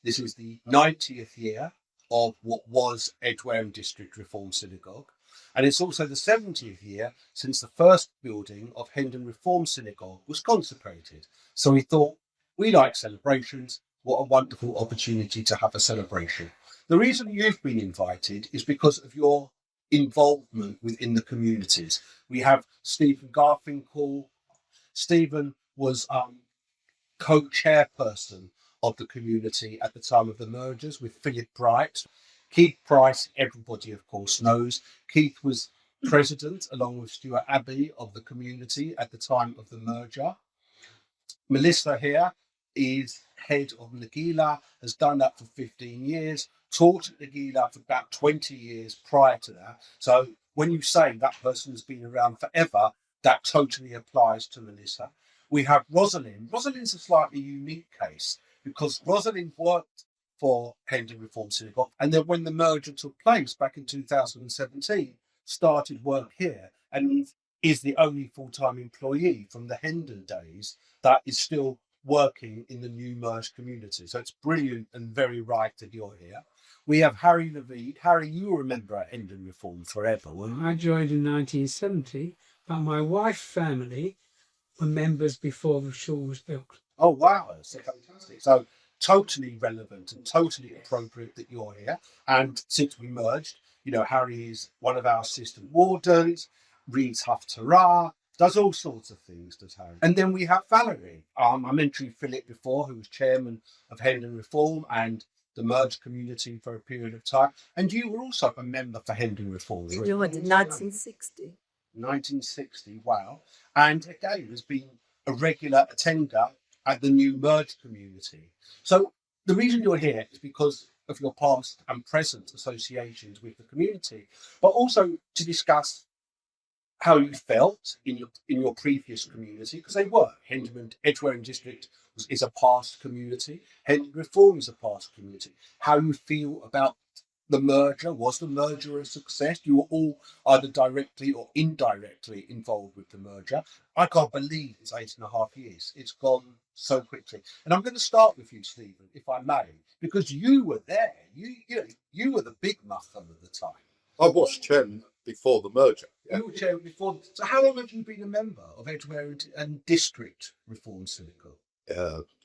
This is the 90th year of what was Edgware District Reform Synagogue. And it's also the 70th year since the first building of Hendon Reform Synagogue was consecrated. So we thought, we like celebrations. What a wonderful opportunity to have a celebration. The reason you've been invited is because of your involvement within the communities. We have Stephen Garfinkel. Stephen was co-chairperson of the community at the time of the mergers with Philip Bright. Keith Price, everybody of course knows. Keith was president along with Stuart Abbey of the community at the time of the merger. Melissa here is head of Nagila, has done that for 15 years, taught at Nagila for about 20 years prior to that. So when you say that person has been around forever, that totally applies to Melissa. We have Rosalind. Rosalind's a slightly unique case because Rosalind worked for Hendon Reform Synagogue, and then when the merger took place back in 2017, started work here and is the only full-time employee from the Hendon days that is still working in the new merged community. So it's brilliant and very right that you're here. We have Harry Levine. Harry, you remember Hendon Reform forever, weren't you? I joined in 1970, but my wife's family were members before the school was built. Oh, wow. That's fantastic. So totally relevant and totally appropriate that you're here. And since we merged, Harry is one of our assistant wardens, reads Haftarah, does all sorts of things, does Harry. And then we have Valerie. I mentioned Philip before, who was chairman of Hendon Reform and the merged community for a period of time. And you were also a member for Hendon Reform. We joined in 1960. 1960, wow. And again, has been a regular attender at the new merged community. So the reason you're here is because of your past and present associations with the community, but also to discuss how you felt in your previous community, because they were. Hendon Edgware District is a past community. Hendon Reform is a past community. How you feel about the merger. Was the merger a success? You were all either directly or indirectly involved with the merger. I can't believe it's 8.5 years. It's gone so quickly. And I'm going to start with you, Stephen, if I may, because you were there. You were the big muffin at the time. I was chairman before the merger. Yeah. You were chairman before. So how long have you been a member of Edgware and District Reform Synagogue?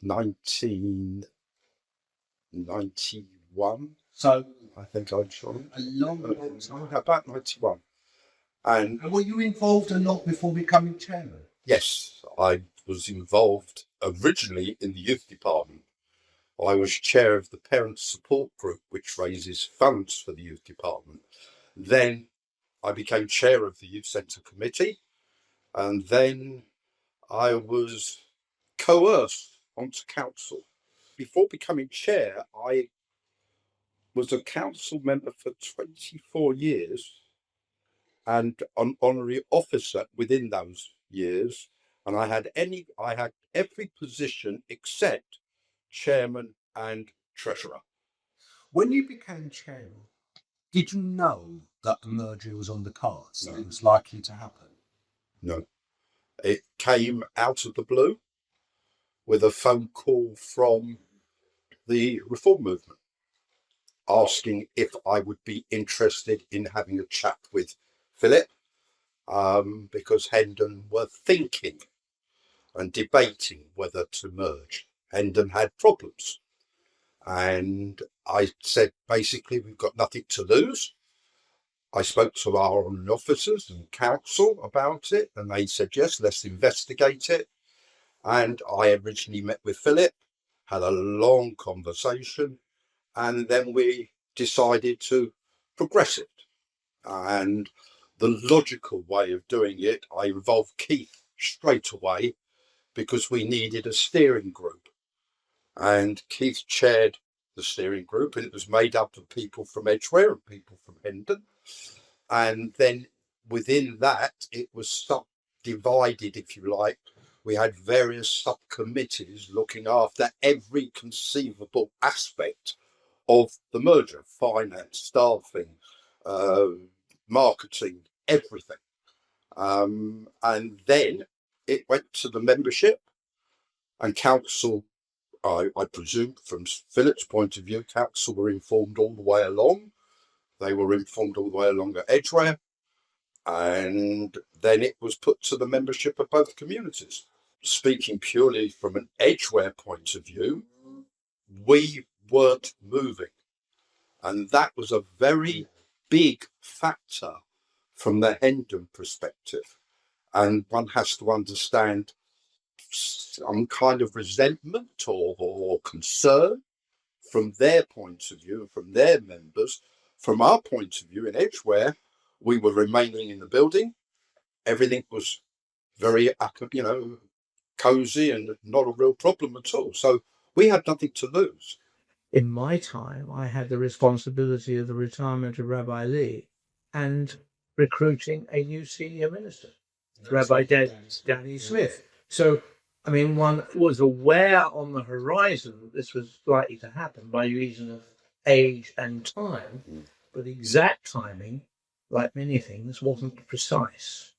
1991. So I think I joined. A long time. About 91. And were you involved a lot before becoming chairman? Yes, I was involved originally in the youth department. I was chair of the parent support group, which raises funds for the youth department. Then I became chair of the youth centre committee, and then I was coerced onto council. Before becoming chair, I was a council member for 24 years and an honorary officer within those years, and I had every position except chairman and treasurer. When you became chairman, did you know that a merger was on the cards? No. That it was likely to happen? No. It came out of the blue with a phone call from the reform movement asking if I would be interested in having a chat with Philip, because Hendon were thinking and debating whether to merge. Hendon had problems. And I said, basically, we've got nothing to lose. I spoke to our own officers and council about it, and they said, yes, let's investigate it. And I originally met with Philip, had a long conversation, and then we decided to progress it. And the logical way of doing it, I involved Keith straight away because we needed a steering group. And Keith chaired the steering group, and it was made up of people from Edgware and people from Hendon. And then within that, it was subdivided, if you like. We had various subcommittees looking after every conceivable aspect of the merger: finance, staffing, marketing, everything. And then it went to the membership, and council I presume from Philip's point of view, council were informed all the way along. They were informed all the way along at Edgware, and then it was put to the membership of both communities. Speaking purely from an Edgware point of view, we weren't moving. And that was a very big factor from the Hendon perspective. And one has to understand some kind of resentment or concern from their point of view and from their members. From our point of view in Edgware, we were remaining in the building. Everything was very, cosy and not a real problem at all. So we had nothing to lose. In my time, I had the responsibility of the retirement of Rabbi Lee and recruiting a new senior minister, Rabbi Danny Smith. So, I mean, one was aware on the horizon that this was likely to happen by reason of age and time, but the exact timing, like many things, wasn't precise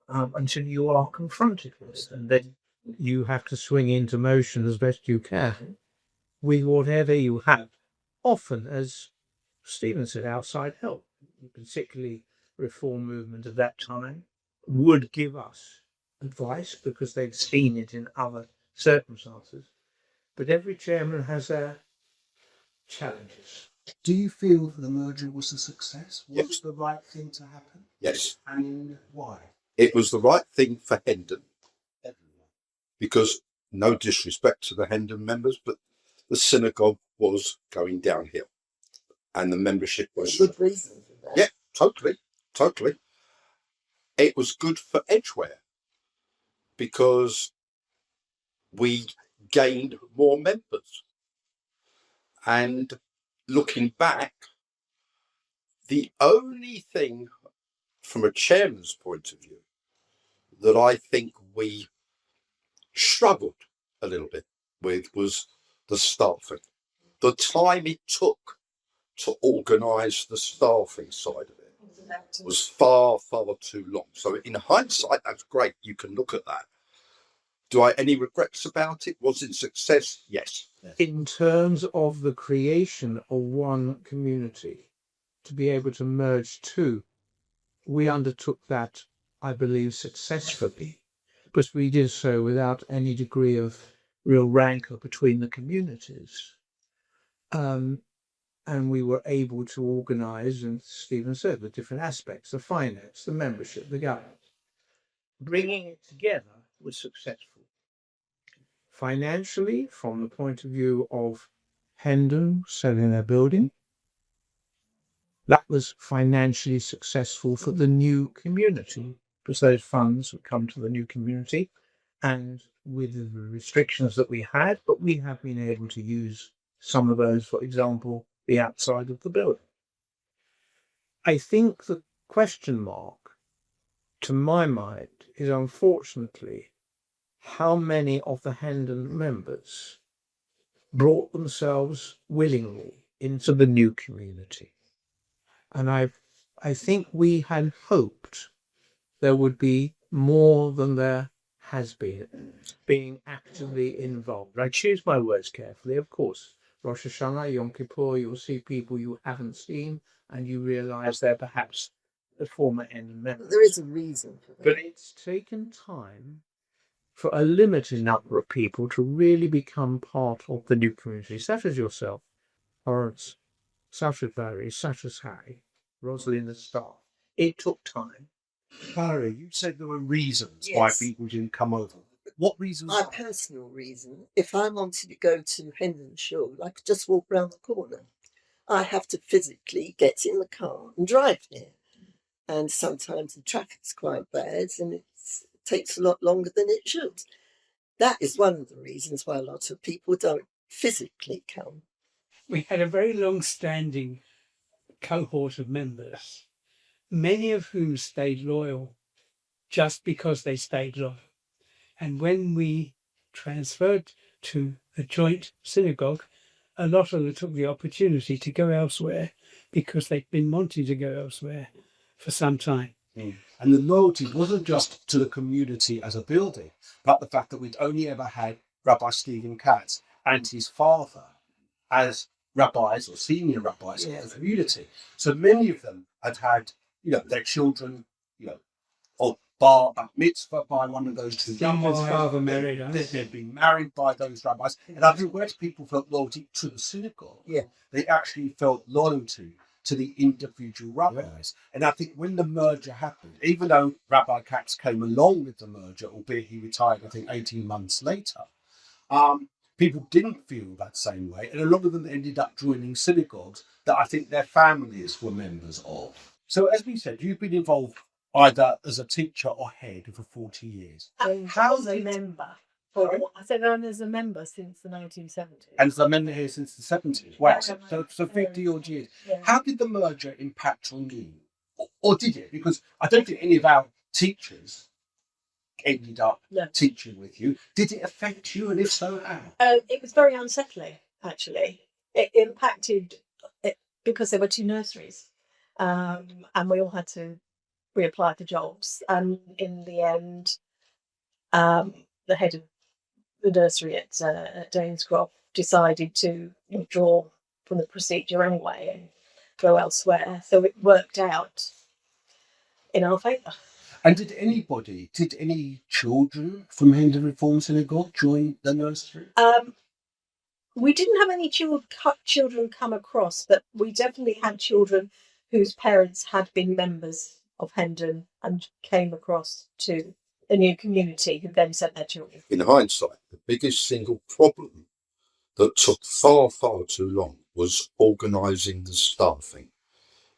until you are confronted with it. And then you have to swing into motion as best you can with whatever you have, often, as Stephen said, outside help. Particularly reform movement of that time would give us advice because they'd seen it in other circumstances. But every chairman has their challenges. Do you feel that the merger was a success? Was Yes. the right thing to happen? Yes, And why? it was the right thing for Hendon, because no disrespect to the Hendon members, but the synagogue was going downhill and the membership was... Good reason for that. Yeah, totally. It was good for Edgware because we gained more members. And looking back, the only thing from a chairman's point of view that I think we struggled a little bit with was the staffing. The time it took to organise the staffing side of it was far too long. So in hindsight, that's great. You can look at that. Do I any regrets about it? Was it success? Yes. In terms of the creation of one community, to be able to merge two, we undertook that, I believe, successfully, but we did so without any degree of real rancor between the communities. And we were able to organise, and Stephen said, the different aspects, the finance, the membership, the government. Bringing it together was successful. Financially, from the point of view of Hendon selling their building, that was financially successful for the new community, because those funds would come to the new community, and with the restrictions that we had, but we have been able to use some of those, for example, the outside of the building. I think the question mark, to my mind, is unfortunately how many of the Hendon members brought themselves willingly into the new community. And I think we had hoped there would be more than there has been, being actively involved. I choose my words carefully, of course. Rosh Hashanah, Yom Kippur, you'll see people you haven't seen, and you realise they're perhaps the former Hendon members. There is a reason for that. But it's taken time for a limited number of people to really become part of the new community, such as yourself, Horace, such as Barry, such as Harry, Rosalind, the staff. It took time. Barry, you said there were reasons Yes. why people didn't come over. What reasons? My personal reason, if I wanted to go to Hendon Shul, I could just walk round the corner. I have to physically get in the car and drive there. And sometimes the traffic's quite bad and it takes a lot longer than it should. That is one of the reasons why a lot of people don't physically come. We had a very long-standing cohort of members, many of whom stayed loyal just because they stayed loyal. And when we transferred to a joint synagogue, a lot of them took the opportunity to go elsewhere because they'd been wanting to go elsewhere for some time. And the loyalty wasn't just to the community as a building, but the fact that we'd only ever had Rabbi Stephen Katz and his father as rabbis or senior rabbis Yes. of the community. So many of them had their children, or bar mitzvah by one of those two Stephen's rabbis. father married us. They'd been married by those rabbis. And I think where people felt loyalty to the synagogue, Yeah. they actually felt loyalty to the individual rabbis. And I think when the merger happened, even though Rabbi Katz came along with the merger, albeit he retired, I think, 18 months later, people didn't feel that same way. And a lot of them ended up joining synagogues that I think their families were members of. So as we said, you've been involved either as a teacher or head for 40 years. How as a member? I said I'm as a member since the 1970s. And as a member here since the 70s. Wow, so 50 odd years. Yeah. How did the merger impact on you? Or did it? Because I don't think any of our teachers ended up teaching with you. Did it affect you? And if so, how? It was very unsettling, actually. It impacted it because there were two nurseries, and we all had to reapply for jobs. And in the end, the head of the nursery at Danescroft decided to withdraw from the procedure anyway and go elsewhere. So it worked out in our favour. And did any children from Hendon Reform Synagogue join the nursery? We didn't have any children come across, but we definitely had children whose parents had been members of Hendon and came across to a new community who then sent their children. In hindsight, the biggest single problem that took far, far too long was organising the staffing,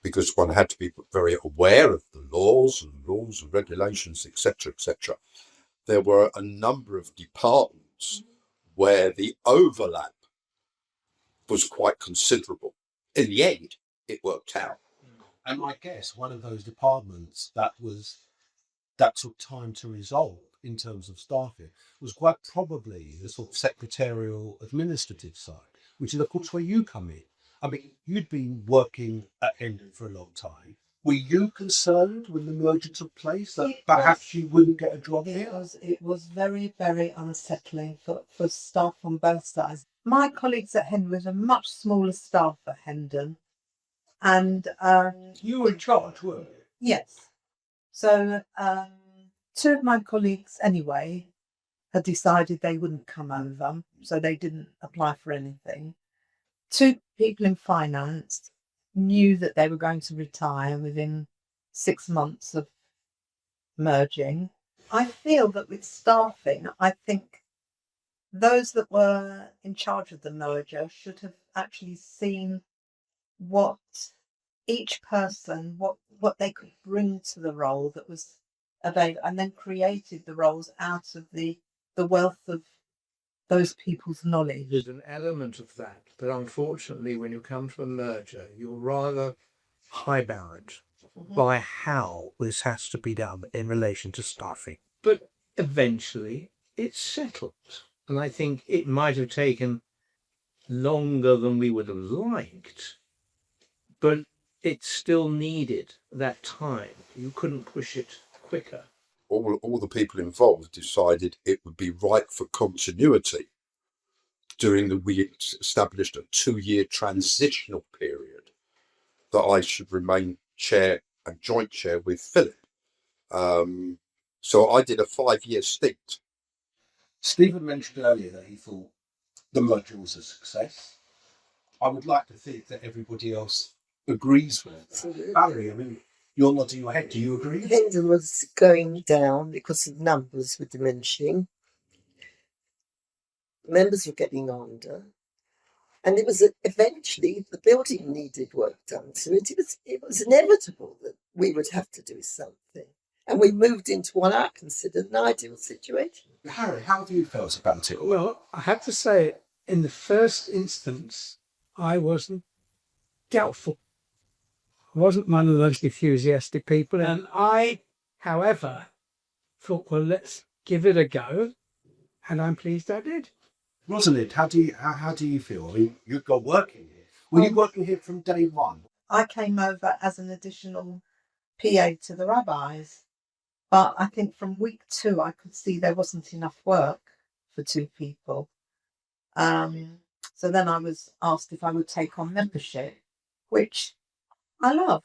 because one had to be very aware of the laws and regulations, etc., etc. There were a number of departments where the overlap was quite considerable. In the end, it worked out. And I guess one of those departments that took time to resolve in terms of staffing was quite probably the sort of secretarial administrative side, which is of course where you come in. I mean, you'd been working at Hendon for a long time. Were you concerned when the merger took place that perhaps you wouldn't get a job here? It was very, very unsettling for staff on both sides. My colleagues at Hendon was a much smaller staff at Hendon. And You were in charge, weren't you? yes. So two of my colleagues anyway had decided they wouldn't come over, so they didn't apply for anything. Two people in finance knew that they were going to retire within 6 months of merging. I feel that with staffing, I think those that were in charge of the merger should have actually seen what each person, what they could bring to the role that was available, and then created the roles out of the wealth of those people's knowledge. There's an element of that, but unfortunately, when you come to a merger, you're rather high-bound by how this has to be done in relation to staffing. But eventually, it's settled. And I think it might have taken longer than we would have liked, but it still needed that time. You couldn't push it quicker. All the people involved decided it would be right for continuity we established a 2-year transitional period that I should remain chair and joint chair with Philip. So I did a 5-year stint. Stephen mentioned earlier that he thought the merger was a success. I would like to think that everybody else agrees with that. Absolutely. Barry, I mean, you're nodding your head. Do you agree? Hendon was going down because the numbers were diminishing. Members were getting older. And it was eventually the building needed work done to it. It was inevitable that we would have to do something. And we moved into what I considered an ideal situation. Harry, how have you felt about it? Well, I have to say, in the first instance, I wasn't doubtful. I wasn't one of the most enthusiastic people. And I, however, thought, well, let's give it a go. And I'm pleased I did. Rosalind, how do you feel? I mean, you've got working here. Were you working here from day one? I came over as an additional PA to the rabbis, but I think from week 2 I could see there wasn't enough work for 2 people. So then I was asked if I would take on membership, which I love.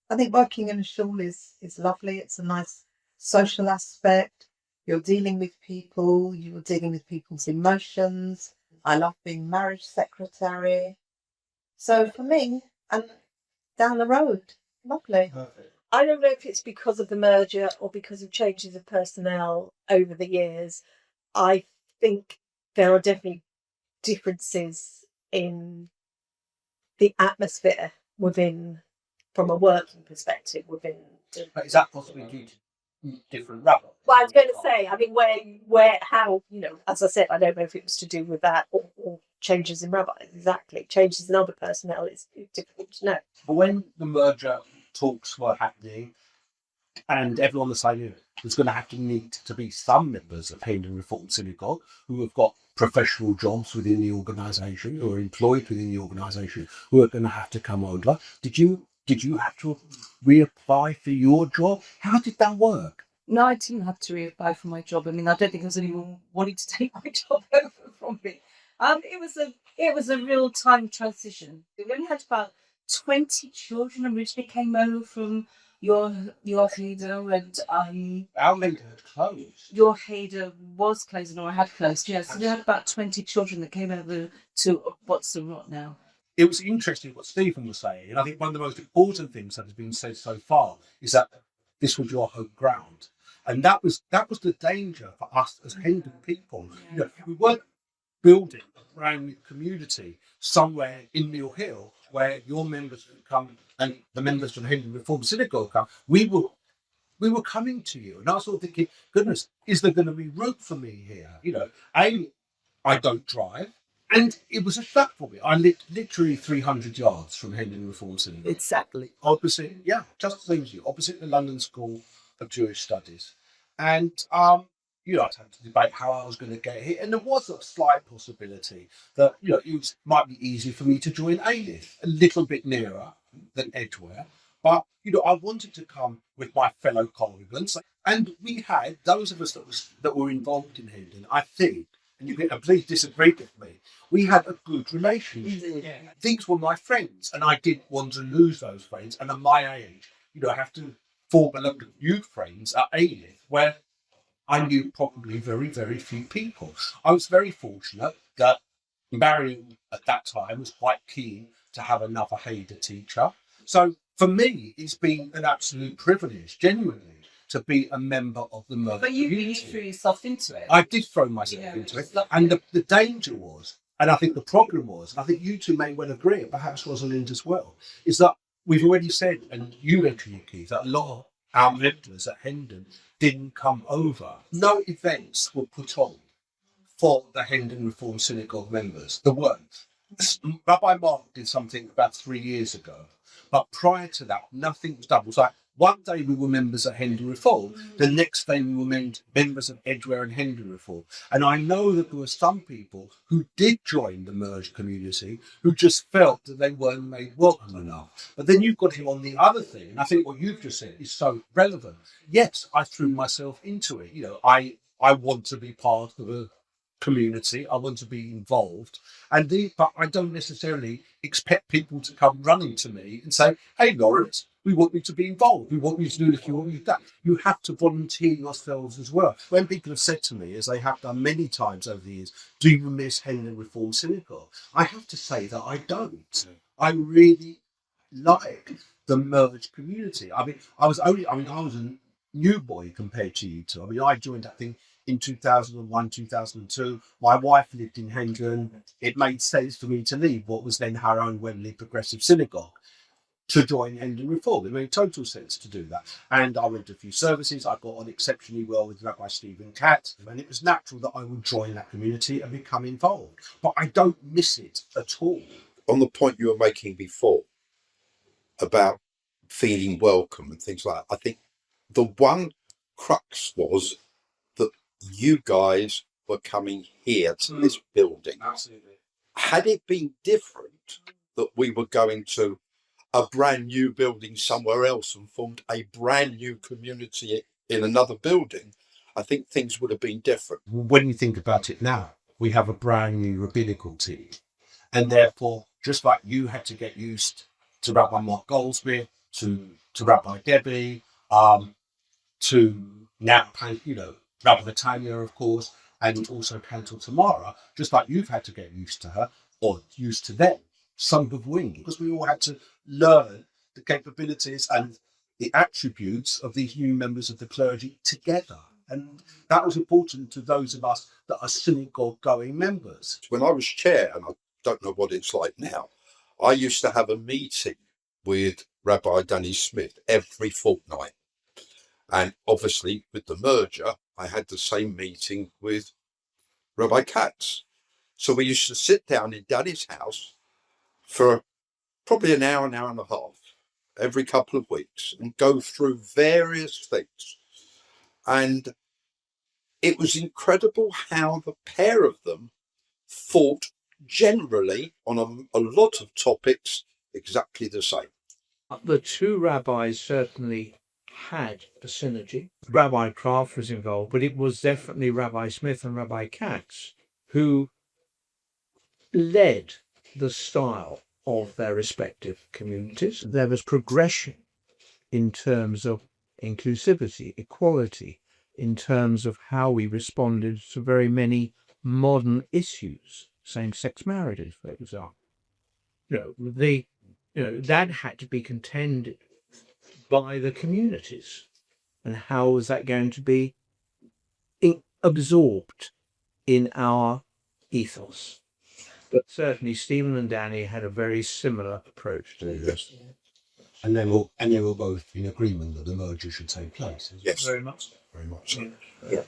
I think working in a shul is lovely. It's a nice social aspect. You're dealing with people. You're dealing with people's emotions. I love being marriage secretary. So for me, and down the road, lovely. Perfect. I don't know if it's because of the merger or because of changes of personnel over the years. I think there are definitely differences in the atmosphere within, from a working perspective, within the. But is that possibly due to different rabbis? Well, I was going to say, I mean, how, as I said, I don't know if it was to do with that or changes in rabbis. Exactly, changes in other personnel is difficult to know. But when the merger talks were happening, and everyone was saying there's going to need to be some members of Hendon Reform Synagogue who have got professional jobs within the organisation, who are employed within the organisation, who are going to have to come over. Did you have to reapply for your job? How did that work? No, I didn't have to reapply for my job. I mean, I don't think there was anyone wanting to take my job over from me. It was a real time transition. We only had about 20 children originally came over from your Heder, and Our Heder had closed. your Heder was closing, or had closed. Yes, so we had about 20 children that came over to what's the rot now. It was interesting what Stephen was saying, and I think one of the most important things that has been said so far is that this was your home ground, and that was the danger for us as Hendon people. We weren't building a brand new community somewhere in Mill Hill where your members would come and the members from Hendon Reform Synagogue come. We were coming to you, and I was sort of thinking, goodness, is there going to be room for me here? I don't drive. And it was a shock for me. I lived literally 300 yards from Hendon Reform Synagogue. Exactly. Opposite, just the same as you, opposite the London School of Jewish Studies. And, I had to debate how I was going to get here. And there was a slight possibility that, it might be easy for me to join ALIF, a little bit nearer than Edgware. But, I wanted to come with my fellow congregants. And we had, those of us that were involved in Hendon, I think, and you can please disagree with me, we had a good relationship. Yeah. These were my friends, and I didn't want to lose those friends. And at my age, I have to form a lot of new friends at ALIF, where I knew probably very, very few people. I was very fortunate that Marion at that time was quite keen to have another Heder teacher. So for me, it's been an absolute privilege, genuinely, to be a member of the merger. But you threw yourself into it. I did throw myself into it. And the danger was, and I think the problem was, and I think you two may well agree, and perhaps Rosalind as well, is that we've already said, and you mentioned, Keith, that a lot of our members at Hendon didn't come over. No events were put on for the Hendon Reform Synagogue members. There weren't. Rabbi Mark did something about 3 years ago, but prior to that, nothing was done. It was like one day we were members at Hendon Reform, the next day we were members of Edgware and Hendon Reform. And I know that there were some people who did join the merged community who just felt that they weren't made welcome enough. But then you've got him on the other thing, and I think what you've just said is so relevant. Yes, I threw myself into it. I want to be part of a community. I want to be involved, but I don't necessarily expect people to come running to me and say, "Hey, Lawrence, we want you to be involved. We want you to do this. You want you to do that." You have to volunteer yourselves as well. When people have said to me, as they have done many times over the years, "Do you miss Hendon Reform Synagogue?" I have to say that I don't. I really like the merged community. I was a new boy compared to you two. I mean, I joined that thing in 2001, 2002. My wife lived in Hendon. It made sense for me to leave what was then her own Wembley Progressive Synagogue to join Hendon Reform. It made total sense to do that. And I went to a few services. I got on exceptionally well with Rabbi Stephen Katz, and it was natural that I would join that community and become involved. But I don't miss it at all. On the point you were making before about feeling welcome and things like that, I think the one crux was that you guys were coming here to this building. Absolutely. Had it been different, that we were going to a brand new building somewhere else and formed a brand new community in another building, I think things would have been different. When you think about it now, we have a brand new rabbinical team. And therefore, just like you had to get used to Rabbi Mark Goldsmith, to Rabbi Debbie, to now, Rabbi Natanya, of course, and also Cantor Tamara, just like you've had to get used to her or used to them, some have winged, because we all had to learn the capabilities and the attributes of these new members of the clergy together. And that was important to those of us that are synagogue going members. When I was chair, and I don't know what it's like now, I used to have a meeting with Rabbi Danny Smith every fortnight. And obviously, with the merger, I had the same meeting with Rabbi Katz. So we used to sit down in Danny's house for probably an hour and a half every couple of weeks and go through various things. And it was incredible how the pair of them thought generally on a lot of topics exactly the same. The two rabbis certainly had a synergy. Rabbi Kraft was involved, but it was definitely Rabbi Smith and Rabbi Katz who led the style of their respective communities. There was progression in terms of inclusivity, equality, in terms of how we responded to very many modern issues, same-sex marriages, for example. That had to be contended by the communities. And how was that going to be absorbed in our ethos? But certainly Stephen and Danny had a very similar approach to this. And they were both in agreement that the merger should take place. Yes, Very much. very much so. Yeah.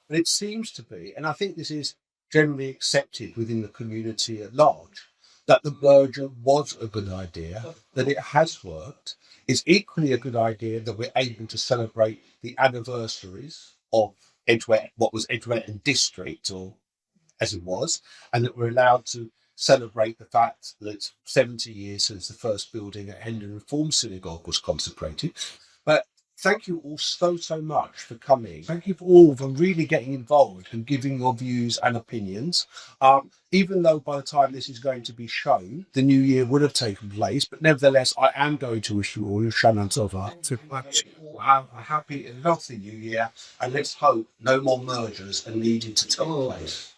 But it seems to be, and I think this is generally accepted within the community at large, that the merger was a good idea, that it has worked. It's equally a good idea that we're able to celebrate the anniversaries of Edgware, what was Edgware District, or as it was, and that we're allowed to celebrate the fact that it's 70 years since the first building at Hendon Reformed Synagogue was consecrated. But thank you all so much for coming. Thank you all for really getting involved and giving your views and opinions. Even though by the time this is going to be shown, the new year would have taken place, but nevertheless, I am going to wish you all a Shana Tova to have a happy and healthy new year, and let's hope no more mergers are needed to take place.